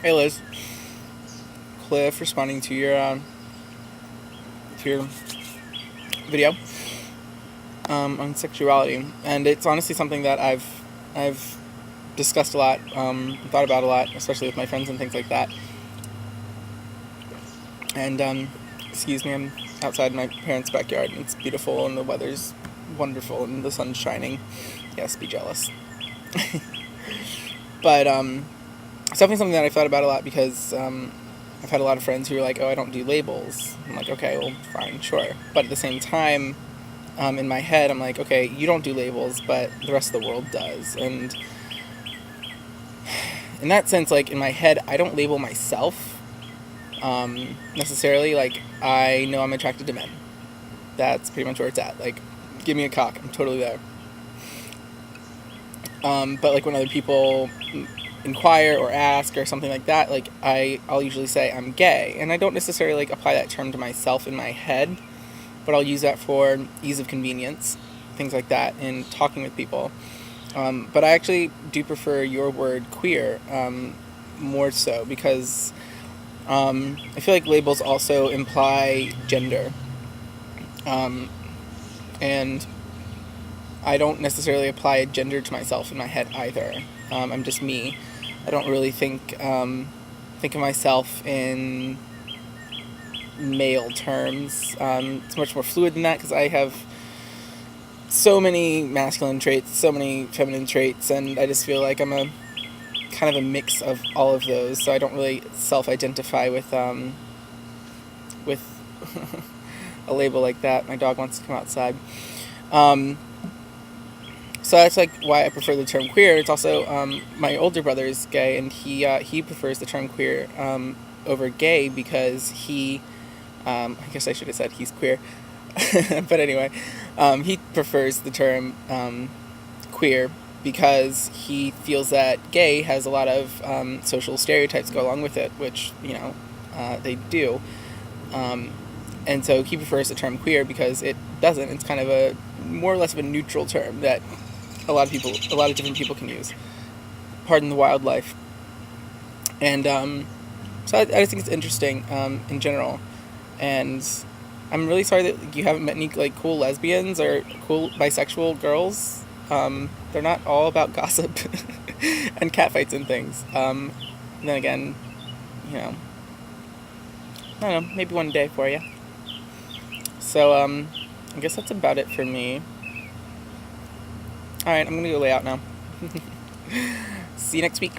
Hey Liz, Cliff responding to your video on sexuality, and it's honestly something that I've discussed a lot, thought about a lot, especially with my friends and things like that. And excuse me, I'm outside my parents' backyard, and it's beautiful, and the weather's wonderful, and the sun's shining. Yes, be jealous. But it's definitely something that I've thought about a lot because I've had a lot of friends who are like, "Oh, I don't do labels." I'm like, "Okay, well, fine, sure." But at the same time, in my head, I'm like, "Okay, you don't do labels, but the rest of the world does." And in that sense, like in my head, I don't label myself necessarily. Like I know I'm attracted to men. That's pretty much where it's at. Like, give me a cock, I'm totally there. But like when other people inquire or ask or something like that, like I'll usually say I'm gay, and I don't necessarily like apply that term to myself in my head, but I'll use that for ease of convenience, things like that, in talking with people. But I actually do prefer your word queer more so because I feel like labels also imply gender, and I don't necessarily apply a gender to myself in my head either. I'm just me. I don't really think of myself in male terms. It's much more fluid than that because I have so many masculine traits, so many feminine traits, and I just feel like I'm a kind of a mix of all of those. So I don't really self-identify with a label like that. My dog wants to come outside. So that's like why I prefer the term queer. It's also my older brother is gay, and he prefers the term queer over gay because I guess I should have said he's queer, but anyway, he prefers the term queer because he feels that gay has a lot of social stereotypes go along with it, which they do, and so he prefers the term queer because it doesn't. It's kind of a more or less of a neutral term that a lot of different people can use. Pardon the wildlife. And so I just think it's interesting in general. And I'm really sorry that you haven't met any like cool lesbians or cool bisexual girls. They're not all about gossip and catfights and things. Then again, I don't know, maybe one day for you. So I guess that's about it for me. Alright, I'm gonna go lay out now. See you next week.